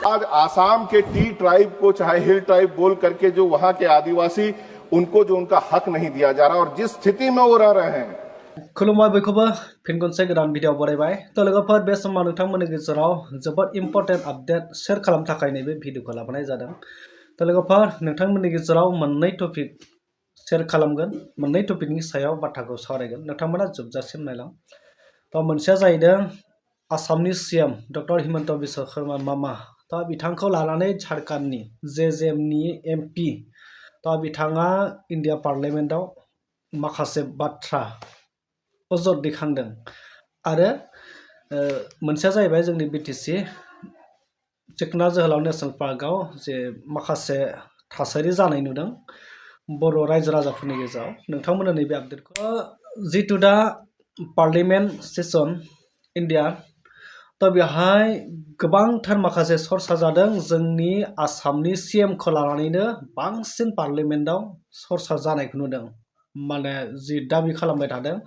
आज आसाम के T tribe को चाहे हिल ट्राइब बोल करके जो वहां के आदिवासी उनको जो उनका हक नहीं दिया जा रहा और जिस स्थिति में वो रह रहे हैं खुलुमबाय बयखौबो फिन खनसे गोदान भिडिअ बरायबाय तो लोगोफोर बे समाव नोंथांमोननि गेजेराव जोबोद इम्पर्टेन्ट आपडेट शेयर खालामनो थाखाय नैबे भिडिअखौ लाबोनाय जादों तो लोगोफोर नोंथांमोननि गेजेराव मोननै टपिक शेयर खालामगोन मोननै टपिकनि सायाव बाथ्राखौ सावरायगोन नोंथांमोना जोबजासिम नायलां तो मोनसेया जाहैदों आसामनि सीएम डक्टर हिमन्त बिश्व शर्मा मामा तो बिथांखौ लानानै झारखंडनि जेजेएमनि एमपि तो बिथाङा इंडिया पार्लियामेन्टआव माखासे बाथ्रा अजद दैखांदों आरो मोनसेया जाहैबाय जोंनि बिटिसि चिकना जोहोलाव नेशनेल पार्कआव जे माखासे थासारि जानाय नुदों बर' रायजो राजाफोरनि गेजेराव नोंथांमोना नैबे आपडेटखौ जितु दा पार्लियामेन्ट सेसन इंडिया तो बेहाय गोबांथार माखासे सरसा जादों जोंनि आसामनि सीएमखौ लानानैनो बांसिन पार्लियामेन्टआव सरसा जानायखौ नुदों माने जि दाबि खालामबाय थादों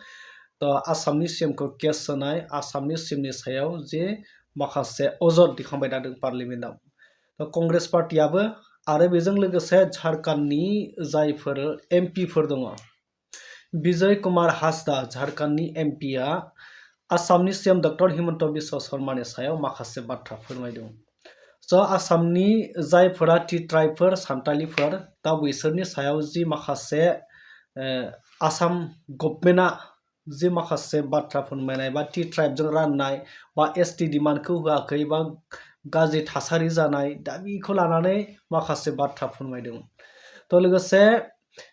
तो आसामनि सीएमखौ केस होनाय आसामनि सीएमनि सायाव जे माखासे अजद दिखांबाय थादों पार्लियामेन्टआव तो कांग्रेस पार्टियाबो आरो बेजों लोगोसे झारखंडनि जायफोर एमपिफोर दङ विजय कुमार हासदा झारखंडनि एमपिआ आसामनि सीएम डक्टर हिमन्त बिश्व शर्मानि सायाव माखासे बाथ्रा फोरमायदों स' आसामनि जायफोरा टी ट्राइबफोर सान्थालिफोर दा बैसोरनि सायाव जि माखासे आसाम गभर्नमेन्टआ जि माखासे बाथ्रा फोरमायनाय बा टी ट्राइबजों राननाय बा एसटी डिमान्डखौ होआखै बा गाज्रि थासारि जानाय दा बेखौ लानानै माखासे बाथ्रा फोरमायदों तो लोगोसे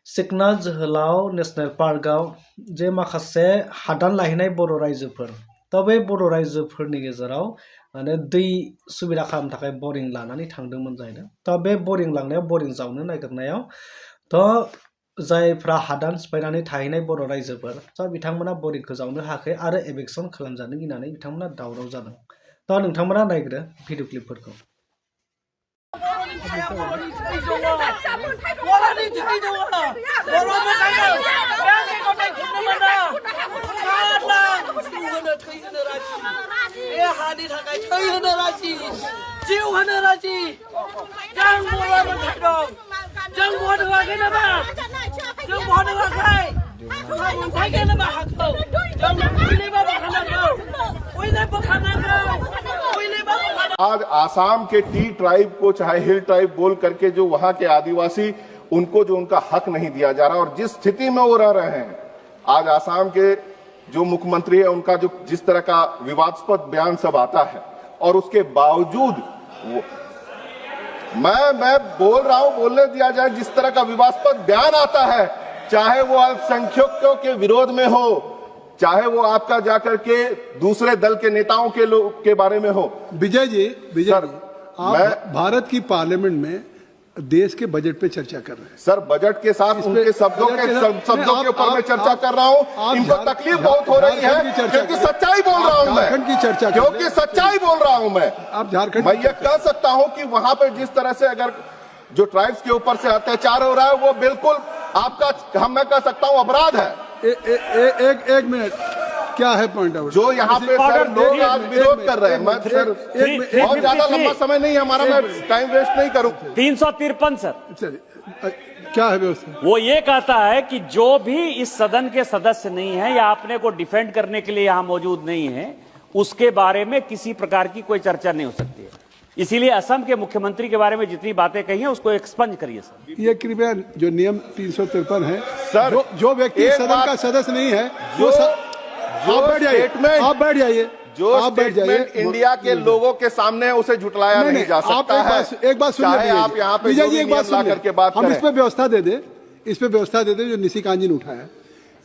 चिकना जोहोलाव नेशनेल पार्कआव जे माखासे हादान लाहैनाय बर' रायजोफोर तो बे बर' रायजोफोरनि गेजेराव माने दै सुबिदा खालामनो थाखाय बरिं लानानै थांदोंमोन जाहैदों तो बे बरिं लांनायाव बरिं जावनो नागिरनायाव तो जायफ्रा हादान सिफायनानै थाहैनाय बर' रायजोफोर तो बिथांमोना बरिंखौ जावनो हायाखै आरो एभिक्सन खालामजानो गिनानै बिथांमोना दावराव जादों तो नोंथांमोना नायग्रो भिडिअ क्लिपफोरखौ आज आसाम के टी ट्राइब को चाहे हिल ट्राइब बोल करके जो वहां के आदिवासी उनको जो उनका हक नहीं दिया जा रहा और जिस स्थिति में वो रह रहे हैं आज आसाम के जो मुख्यमंत्री है उनका जो जिस तरह का विवादास्पद बयान सब आता है और उसके बावजूद मैं बोल रहा हूं बोलने दिया जाए जिस तरह का विवादास्पद बयान आता है चाहे वो अल्पसंख्यकों के विरोध में हो चाहे वो आपका जाकर के दूसरे दल के नेताओं के लोग के बारे में हो विजय जी आप भारत की पार्लियामेंट में देश के बजट पे चर्चा कर रहे हैं सर बजट के साथ उनके शब्दों के ऊपर मैं चर्चा कर रहा हूं इनको तकलीफ बहुत हो रही है क्योंकि सच्चाई बोल रहा हूं मैं की चर्चा क्योंकि सच्चाई बोल रहा हूं मैं आप झारखंड मैं ये कह सकता हूं कि वहां पर जिस तरह से अगर जो ट्राइब्स के ऊपर से अत्याचार हो रहा है वो बिल्कुल आपका मैं कह सकता हूं अपराध है एक मिनट क्या है पॉइंट आउट जो यहाँ पे सर लोग आज विरोध कर रहे हैं मैं सर बहुत ज्यादा लंबा समय नहीं है हमारा मैं टाइम वेस्ट नहीं करूं 353 सर चलिए क्या है व्यवस्था वो ये कहता है कि जो भी इस सदन के सदस्य नहीं है या अपने को डिफेंड करने के लिए यहाँ मौजूद नहीं है उसके बारे में किसी प्रकार की कोई चर्चा नहीं हो सकती है इसीलिए असम के मुख्यमंत्री के बारे में जितनी बातें कही हैं उसको एक्सपंज करिए सर ये कृपया जो नियम 353 है सर जो व्यक्ति सदन का सदस्य नहीं है आप बैठ जाइए जो स्टेटमेंट इंडिया के लोगों के सामने उसे झुटलाया नहीं जा सकता है एक बात सुन लीजिए आप यहाँ पे विजय जी एक बात सुन करके बात हम इस पे व्यवस्था दे दे जो निशिकांत जी ने उठाया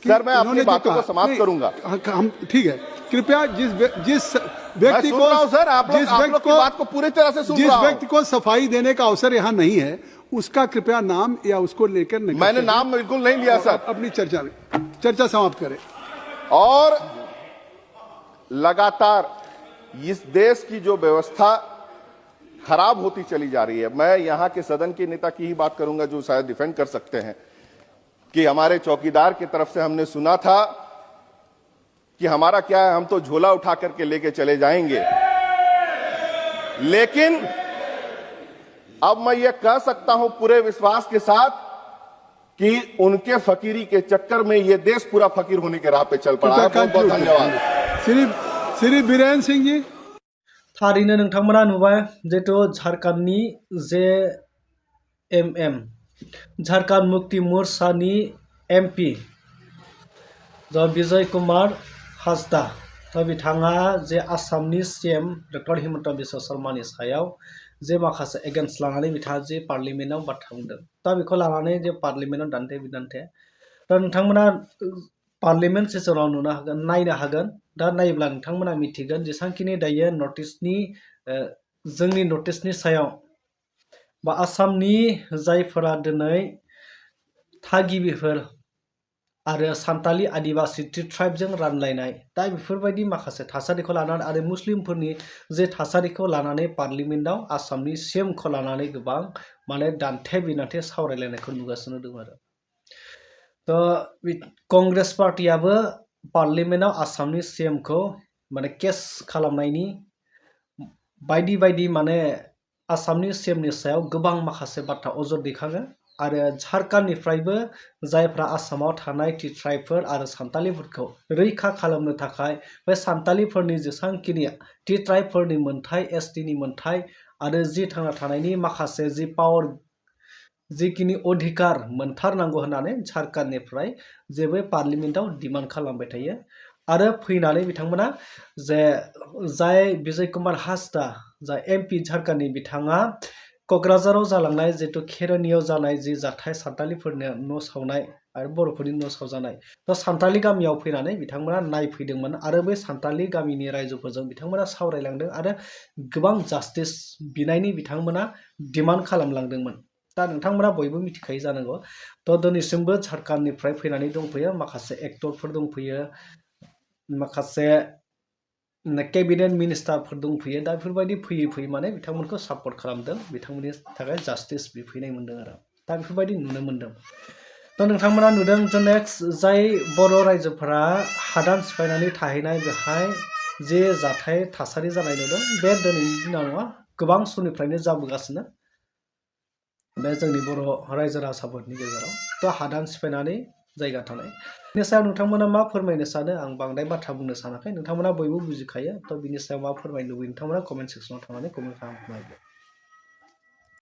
सर मैं अपनी बातों को समाप्त करूंगा हम ठीक है कृपया जिस व्यक्ति को सर आप जिस व्यक्ति को बात को पूरी तरह से जिस व्यक्ति को सफाई देने का अवसर यहाँ नहीं है उसका कृपया नाम या उसको लेकर मैंने नाम बिल्कुल नहीं लिया सर अपनी चर्चा समाप्त करें और लगातार इस देश की जो व्यवस्था खराब होती चली जा रही है मैं यहाँ के सदन के नेता की ही बात करूंगा जो शायद डिफेंड कर सकते हैं कि हमारे चौकीदार की तरफ से हमने सुना था कि हमारा क्या है, हम तो झोला उठा करके लेके चले जाएंगे। लेकिन अब मैं ये कह सकता हूं पूरे विश्वास के साथ कि उनके फकीरी के चक्कर में ये देश पूरा फकीर होने के राह पे चल पड़ा है। बहुत बहुत धन्यवाद। श्री बीरेन सिंह जी। थारैनो नोंथांमोना नुबाय जिहेतु झारखंडनि JMM झारखंड मुक्ति मोर्चानि MP विजय कुमार हांसदा बिथाङा जे आसामनि CM डक्टर हिमन्त बिश्व शर्मानि सायाव जे माखासे एगेन्स्ट लानानै बिथाङा जे पार्लियामेन्टआव बाथ्रा बुंदों दा बेखौ लानानै जे पार्लियामेन्टआव दान्थे बिदान्थे दा नोंथांमोना पार्लियामेन्ट सेसनाव नुनो हागोन नायनो हागोन दा नायोब्ला नोंथांमोना मिथिगोन जेसांखिनि दायो जोंनि नर्थ इस्टनि सायाव बा आसामनि जायफोरा दिनै थागिबिफोर आरो सान्तालि आदिबासि ट्राइबजों रानलायनाय दा बेफोरबायदि माखासे थासारिखौ लानानै आरो मुस्लिमफोरनि जे थासारिखौ लानानै पार्लियामेन्टआव आसामनि CMखौ लानानै गोबां माने दान्थे बिदान्थे सावरायलायनायखौ नुगासिनो दं आरो कंग्रेस पार्टियाबो पार्लियामेन्टआव आसामनि CMखौ माने केस खालामनायनि बायदि बायदि माने आसामनि CMनि सायाव गोबां माखासे बाथ्रा अजद दैखाङो आरो झारखंडनिफ्रायबो जायफ्रा आसामाव थानाय ट्राइबफोर आरो सान्तालिफोरखौ रैखा खालामनो थाखाय बे सान्तालिफोरनि जेसांखिनि ट्राइबफोरनि मोनथाय STनि मोनथाय आरो जि थांना थानायनि माखासे जि पावार जिखिनि अधिकार मोनथारनांगौ होननानै झारखंडनिफ्राय जेबो पार्लियामेन्टआव डिमान्ड खालामबाय थायो आरो फैनानै बिथांमोना जे जाय विजय कुमार हांसदा जाय MP झारखंडनि बिथाङा क'क्राझाराव जालांनाय जितु खेरनियाव जानाय जि जाथाय सान्तालिफोरनो न' सावनाय आरो बर'फोरनि न' सावजानाय दा सान्तालि गामियाव फैनानै बिथांमोना नायफैदोंमोन आरो बै सान्तालि गामिनि रायजोफोरजों बिथांमोना सावरायलांदों आरो गोबां जास्टिस बिनायनि बिथांमोना डिमान्ड खालामलांदोंमोन दा नोंथांमोना बयबो मिथिखायो जानांगौ दिनैसिमबो झारखंडनिफ्राय फैनानै दंफैयो माखासे एक्टरफोर दंफैयो माखासे केबिनेट मिनिस्टारफोर दंफैयो दा बेफोरबायदि फैयै माने बिथांमोनखौ सापर्ट खालामदों बिथांमोननि थाखाय जास्टिस बिफैनाय मोनदों आरो दा बेफोरबायदि नुनो मोनदों दा नोंथांमोना नुदों जे नेक्स्ट जाय बर' रायजोफोरा हादान सिफायनानै थाहैनाय बेहाय जे जाथाय थासारि जानाय नुदों बे दिनैनि दिनाव नङा गोबां समनिफ्रायनो जाबोगासिनो बे जोंनि बर' रायजो राजाफोरनि गेजेराव थ' हादान सिफायनानै जायगा थानाय बिनि सायाव नोंथांमोना मा फोरमायनो सानो आं बांद्राय बाथ्रा बुंनो सानाखै नोंथांमोना बयबो बुजिखायो थ' बिनि सायाव मा फोरमायनो लुबैयो नोंथांमोना कमेन्ट सेक्सनाव थांनानै कमेन्ट खालामनो हागोन।